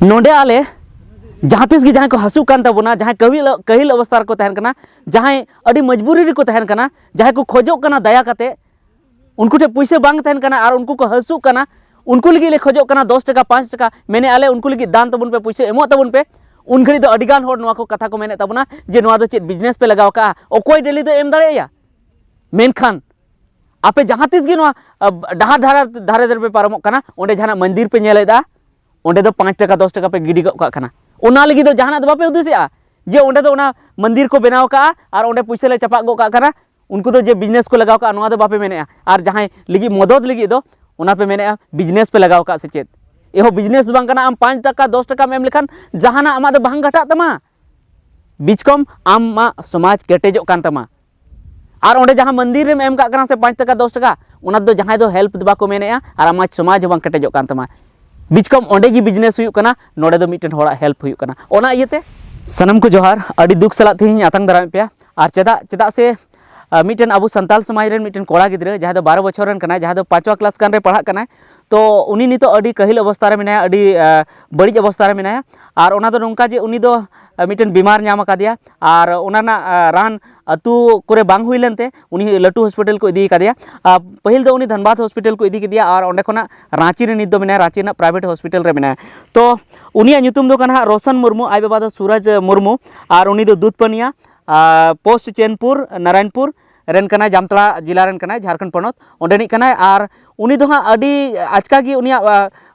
नोडे आले जहाँ तीस की जहाँ को हसू कान तबना जहाँ कहिल अवस्था को तहन कना जहाँ अड़ी मजबूरी रे को तहन कना जहाँ को खोजो कना दया कते उनको ठे पैसे बांग तहन कना और उनको को हसू कना उनको लगी ले खोजो कना 10 टका 5 टका मैंने आले उनको लगी दान तबन पे पैसे एमो तबन पे उन घड़ी दो अडिगान होड़ नवा को कथा को मैंने तबना जे नवा दो चेत बिजनेस पे लगाव का ओकोय डेली दो एम दाड़े या मेनखान आपे जहाँ तीस की नवा डहार धारे दर पे पारमो कना ओंडे जहाँ मंदिर पे नेलेदा ओंडे दो 5 टका 10 टका पे गिडी का कना ओना लगी दो जहाँ बापे उद्देश्य जे ओंडे दो ओना मंदिर को बनाव का और ओंडे पैसे ले चपा गो का कना उनको तो जे बिजनेस को लगाव का नवा दो बापे मैंने और जहाँ लगी मदद लगी दो ओना पे मैंने बिजनेस पे लगाव का से चेत एहो बिजनेस बांग कना आम 5 टका 10 टका एम लेखान जहाना आमा दो बांग घटा तमा बीच कम आम समाज केटेजो कान तमा और ओंडे जहाँ मंदिर रे एम का से 5 टका 10 टका ओना दो जहाँ दो हेल्प बाको मेने और आमा समाज बांग केटेजो कान तमा बीच कम ओंडे की बिजनेस हुई कना नोडे दो मिटन होड़ा हेल्प हुई कना ओना इयते सनम को जोहार अड़ी दुख सलाह थी आतंग दाराम पे और चेदा से मिटन अब संताल समाज रे मिटन कोड़ा गिद्रा जहाँ दो 12 बछर रन कना जहाँ दो 5वां क्लास कान रे पढ़ा कना तो उनी नितो अड़ी कहिल अवस्था रे मेनाया अड़ी बड़ी अवस्था रे मेनाया और ओना दो नोंका जे उनी दो मिटन बीमार नाम कादिया और ओना ना रान अतु करे बांग हुई लेनते उनी लटू हॉस्पिटल को इदी कादिया पहिल दो उनी धनबाद हॉस्पिटल को इदी किदिया और ओंडे खोना रांची रे नित दो मेनाया रांची ना प्राइवेट हॉस्पिटल रे मेनाया तो उनिया ᱧᱩᱛᱩᱢ दो कना रोशन मुर्मू आई बाबा दो सूरज मुर्मू और उनी दो दूधपनिया पोस्ट चैनपुर नारायणपुर रेन कना जामतला जिला रेन कना झारखंड पनत ओंडेनी कना और उनी दो हाँ अड़ी आचका की उनिया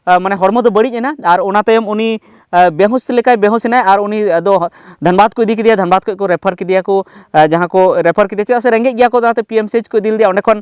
माने हरमो दो बड़ी एना और ओना तायम उनी बेहोश लेकाय बेहोश एना और उनी दो धनबाद को इदी किदिया धनबाद को रेफर किदिया को जहाँ को रेफर किदिया चेदा से रेंगे गया को दाते पीएमसीएच को इदी दिया ओंडे खन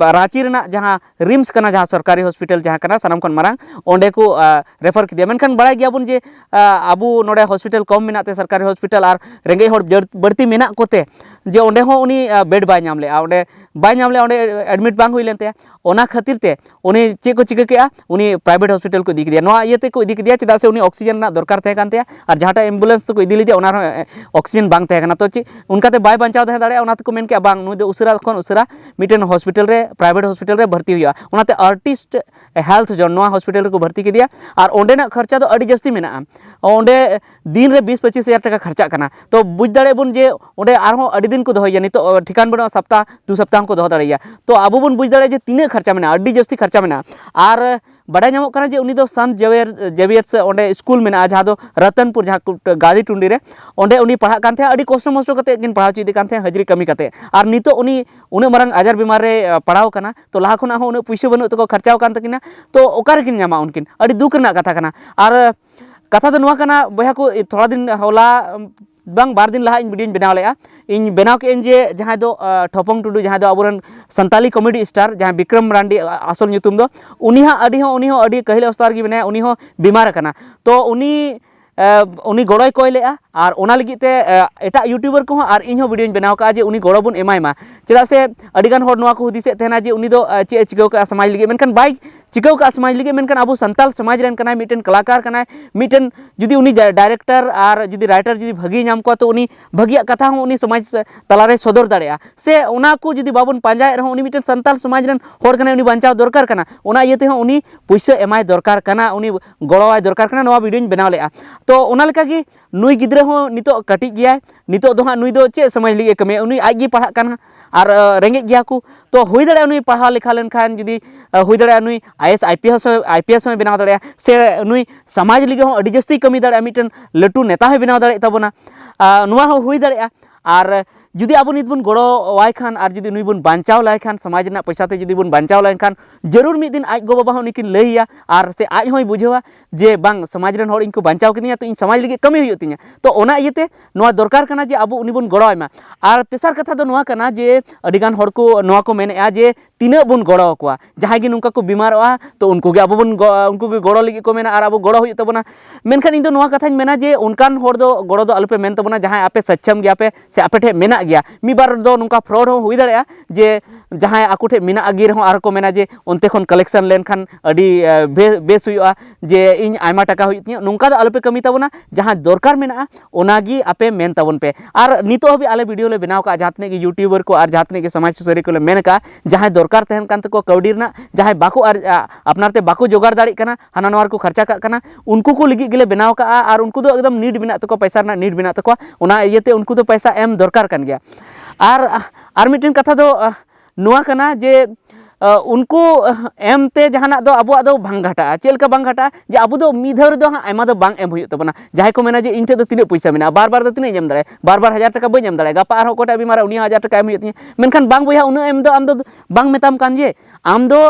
रांची रेना जहाँ रिम्स कना जहाँ सरकारी हॉस्पिटल जहाँ कना सनाम खन मारांग ओंडे को रेफर किदिया मेनखान बड़ाय गया बुन जे आबू नोडे हॉस्पिटल कम मेनाते सरकारी हॉस्पिटल और रेंगे हर बढ़ती मेना कोते जे ओंडे हो उनी बेड बाय नाम ले ओंडे बाय नाम ले ओंडे एडमिट बांग हुई लेनते ओना खातिर ते उनी चे को चिका केआ उनी प्राइवेट हॉस्पिटल को इदी किदिया नोआ इयते को इदी किदिया चेदा से उनी ऑक्सीजन ना दरकार थे कानते और जहाटा एम्बुलेंस तो को इदी लिदिया ओना ऑक्सीजन बांग थे काना तो ची उनका ते बाय बांचाव थे दाड़े ओना को मेन के बांग नुई दो उसरा खन उसरा मिटन हॉस्पिटल रे प्राइवेट हॉस्पिटल रे भर्ती हुआ ओना ते आर्टिस्ट हेल्थ जो नोआ हॉस्पिटल को भर्ती किदिया और ओंडे ना खर्चा तो अड़ी जस्ती मेना ओंडे दिन रे 20-25 हज़ार टका खर्चा कना तो बुझ दाड़े बुन जे ओंडे आरो अड़ी दिन को दोहया नितो ठिकान बनो सप्ताह 2 सप्ताह को दोह दाड़ेया तो आबो बुन बुझ दाड़े जे तीने खर्चा मेना अड़ी जस्ती खर्चा मेना और बड़ा नामो कना जे उनी दो संत जेवियर से ओंडे स्कूल मेना जहाँ दो रतनपुर जहाँ गादी टुंडी रे ओंडे उनी पढ़ा कान थे अड़ी कष्ट मष्ट कते किन पढ़ाव चीदी कान थे हजरी कमी कते और नितो उनी उन मारंग आजार बीमार रे पढ़ाव कना तो लाहा खना हो उन पैसे बनु तो खर्चाव कान तकिना तो ओकार किन नामा उनकिन अड़ी दुख रना कथा कना और कथा तो नुआ कना बया को थोड़ा दिन होला बांग बार दिन लहा इन वीडियो बनाव लेआ इन बनाव के जे जहाँ दो ठोपंग टुडू जहाँ दो आबुरन संताली कॉमेडी स्टार जहाँ विक्रम मारांडी आसल ᱧᱩᱛᱩᱢ दो उनी हो अड़ी कहिल अवस्था गी मेना उनी हो बीमार कना तो उनी गड़ोय कोय लेआ और ओना लगिते एटा यूट्यूबर को और इन वीडियो बनाव का जे उनी गड़ो बुन एमायमा चेदा से अडिगान होड़ नोआ को हुदिसे तेना जे उनी दो चे चिकाव का समाज लगी मेनखान बाय चिकाव का समाज लगी मेनखान आबो संताल समाज रेन कना मिटन कलाकार कना मिटन जुदी उनी डायरेक्टर और जुदी राइटर जुदी भगी नाम को तो उनी भगिया कथा हो उनी समाज तलारे सदर दाड़ेया से ओना को जुदी बाबन पांजाय रहो उनी मिटन संताल समाज रेन होड़ कना उनी बांचाव दरकार कना ओना इयते हो उनी पैसा एमाय दरकार कना उनी गड़ोवाय दरकार कना नोआ वीडियो बनाव लेआ तो ओना लेका गी नुई गिद्रा हो नितो कटिक गया नितो दो हाँ नुई दो चे समझ लिए कमे उनी आज गी पढ़ा कना और रेंगे गया को तो हुई दाड़े उनी पढ़ा लिखा लेन खान जुदी हुई दाड़े नुई आईपीएस में बनाव दाड़े से नुई समाज लिगे हो अड़ी जस्ती कमी दाड़े मिटन लटू नेता हो बनाव दाड़े तबना नुआ हो हुई दाड़े और जुदी आबो नित बुन गड़ो वाय खान और जुदी नुई बुन बांचाव लाय खान समाज ना पैसा ते जुदी बुन बांचाव लाय खान जरूर मिद दिन आज गो बाबा हो निकिन लैया और से आज होय बुझेवा जे बांग समाज रेन होड़ इनको बांचाव किनिया तो इन समाज लगे कमी हुई तिया तो ओना इयते नोआ दरकार कना जे आबो उनी बुन गड़ोयमा और तेसार कथा दो नोआ कना जे अडिगान होड़ को नोआ को मेनेआ जे तीना बुन गड़ो कोआ जहां गे नुका को बीमारोआ तो उनको गे आबो बुन उनको गे गड़ो लगी को मेना और आबो गड़ो हुई तबना मेनखान इन दो नोआ कथाኝ मेना जे उनकान होड़ दो गड़ो दो अलपे मेन तबना जहां आपे सक्षम गया पे से आपे ठे मेना मेना गया मी बार दो नुका फ्रॉड हो हुई दाड़े जे जहां आको ठे मेना आगे रहो आर को मेना जे उनते खन कलेक्शन लेन खान अडी बेस हुआ जे इन आयमा टाका हुई तिया नुका दो आलोपे कमी ताबोना जहां दरकार मेना ओनागी आपे मेन ताबोन पे आर नितो भी आले वीडियो ले बनाव का जातने की यूट्यूबर को आर जातने की समाज सुसारी को ले मेन का जहां दरकार तहन कान तको कौडी रना जहां बाको आर अपनारते बाको जोगाड़ दाड़ी कना हाना नवार को खर्चा का कना उनको को लगी गेले बनाव का आर उनको दो एकदम नीड बिना तको पैसा ना नीड बिना तको ओना इयते उनको तो पैसा एम दरकार कन गया आर मिटन कथा दो नुआ कना जे उनको एमते जहाना दो अबो दो बांग घाटा चेलका बांग घाटा जे अबो दो मिधर दो आयमा दो बांग एम हुई तबना जहां को मेना जे इन दो तिने पैसा मेना बार दो तिने एम दाड़े बार 1000 टाका बई एम दाड़े गपा आरो कोटा बीमार 1000 टाका एम हुई तिया मेनखान बांग बोया उन एम दो आम दो बांग मेताम कान जे आम दो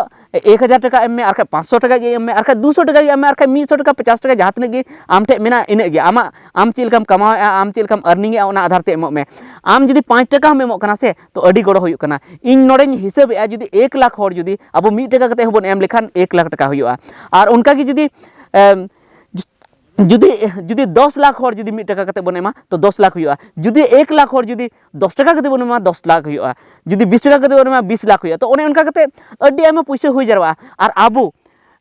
1000 टाका एम में आर 500 टाका एम में आर 200 टाका एम में आर 100 टाका 50 टाका जहां तने आम ठे मेना इन गे आम चेलकाम कमाव आम चेलकाम अर्निंग ओना आधार ते एमो में आम जदी 5 टाका हम एमो कना से तो अडी गड़ो हुई कना इन नोडेन हिसाब ए जदी 1 लाख हर जदी अब 1 टाका कते होबन एम लेखान 1 लाख टाका हुआ और उनका की जदी जुदी 10 लाख हर जुदी 1 टाका कते बन एमा तो 10 लाख हुआ जुदी 1 लाख हर जुदी 10 टाका कते बन एमा 10 लाख हुआ जुदी 20 टाका कते बन एमा 20 लाख हुआ तो ओने उनका कते अड्डी आयमा पैसा हुई जारवा और आबो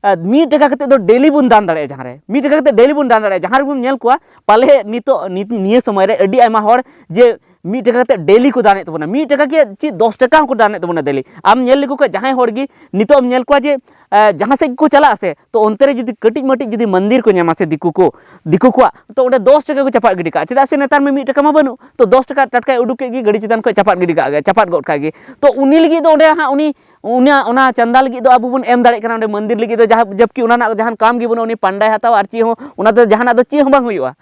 1 टाका कते दो डेली बन दान दाड़े जहां रे 1 टाका कते डेली बन दान दाड़े जहां रे बन नेल कोआ पाले नितो निये समय रे अड्डी आयमा हर जे 1 टाका कते डेली को दाने तबना 1 टाका के ची 10 टाका को दाने तबना डेली आम नेल लिको के जहां हर गी नितो आम नेल कोआ जे जहां से को चला से तो अंते रे जदी कटिज मटिज जदी मंदिर को न्यामा से दिकु को तो ओडे 10 टाका को चपाट गिडी का चेदा से नेतार में 1 टाका मा बनु तो 10 टाका टटका उडुक के गड़ी चितान को चपाट गिडी का चपाट गोट का गे तो उनी लगी तो ओडे हा उनी उना चंदा लगी दो अबो बन एम दाड़े कना ओडे मंदिर लगी तो जबकि उना ना जहां काम गी बनु उनी पांडाय हताव आर ची हो उना तो जहां ना दो ची हो बांग हुआ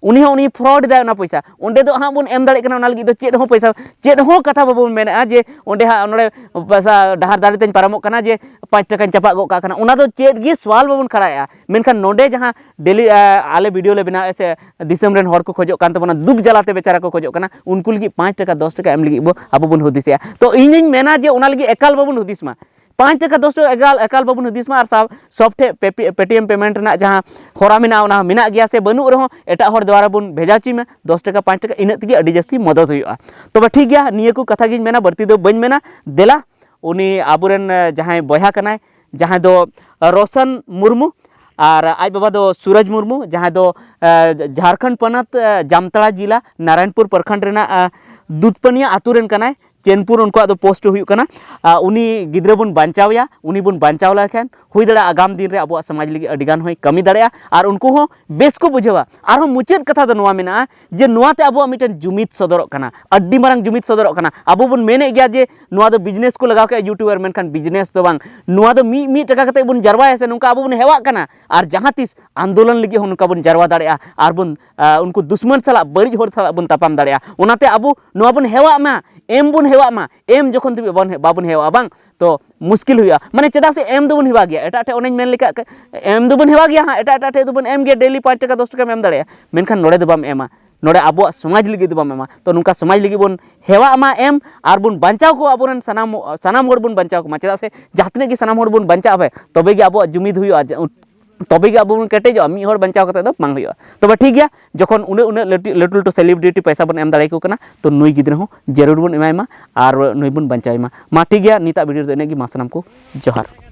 उनी फ्रॉड दाय ना पैसा ओंडे दो हाँ बन एम दाड़े कना ओना लगी दो चेद हो पैसा चेद हो कथा बाबन मेना जे ओंडे हाँ ओंडे पैसा डहार दाड़े तेन पारमो कना जे 5 टाका चपा गो का कना ओना दो चेद गे सवाल बाबन खड़ाया मेनखान नोडे जहां डेली आले वीडियो ले बना ऐसे दिसम रेन हर को खोजो कान तबना दुख जलाते बेचारा को खोजो कना उनको लगी 5 टाका 10 टाका एम लगी अबो बन हुदिसया तो इᱧ मेना जे ओना लगी एकाल बाबन हुदिस मा 5 टाका 10 टाका एकाल बाबन हुदिस मा और सॉफ्टे पेटीएम पेमेंट ना जहां होरा मेना गया से बनु रहो एटा हर द्वारा बन भेजा ची में 10 टाका 5 टाका इन तगी अडी जस्ती मदद हुआ तो ठीक गया निये को कथा गिन मेना बर्ती दो बन मेना देला उनी आबुरेन जहां बयहा कनाय जहां दो रोशन मुर्मू और आज बाबा दो सूरज मुर्मू जहां दो झारखंड पनत जामताड़ा जिला नारायणपुर प्रखंड रेना दूधपनिया आतुरेन कनाय चैनपुर उनको दो पोस्ट हुई कना उनी गिद्रा बन बांचावया उनी बन बांचाव लखन हुई दड़ा आगाम दिन रे अब समाज लगी अडिगान होय कमी दड़ा और उनको हो बेस को बुझेवा और मुचाद कथा दो नोआ मेना जे नोआते अब मिटन जुमिद सदरक कना अड्डी मारंग जुमिद सदरक कना अब बन मेने गया जे नोआ दो बिजनेस को लगाव के यूट्यूबर मेनखान बिजनेस दो बांग नोआ दो 1 टाका कते बन जरवाया से नुका अब बन हेवा कना और जहां तीस आंदोलन लगी हो नुका बन जरवा दड़ा और बन उनको दुश्मन सला बड़ी होर सला बन तापाम दड़ा ओनाते अब नोआ बन हेवा मा एम बन हेवा मा एम जखन तबे बाबन हेवा बांग तो मुश्किल हुआ माने चेदा से एम दो बन हेवा गया एटा एटा ओनेन मेन लेका एम दो बन हेवा गया हां एटा एटा दो बन एम गया डेली 5 टाका 10 टाका एम दाड़े मेनखान नोडे दो बाम एमा नोडे अब समाज लगी दो बाम एमा तो नुका समाज लगी बन हेवा मा एम और बन बांचाव को अबोरन सनाम होड़ बन बांचाव को चेदा से जहातने की सनाम होड़ बन बांचाव है तबे गे अब जुमिद हुआ तबे गे अब बन केटेजो मी होड़ बांचाव कते दो बांग हुआ तबे ठीक गया जखन उने लटू लटू सेलिब्रिटी पैसा बन एम दाड़े को कना तो नुई गिद्रा हो जरूर बन एमायमा और नुई बन बांचावमा मा ठीक गया निता वीडियो दो इनेगी मा सनाम को जोहार।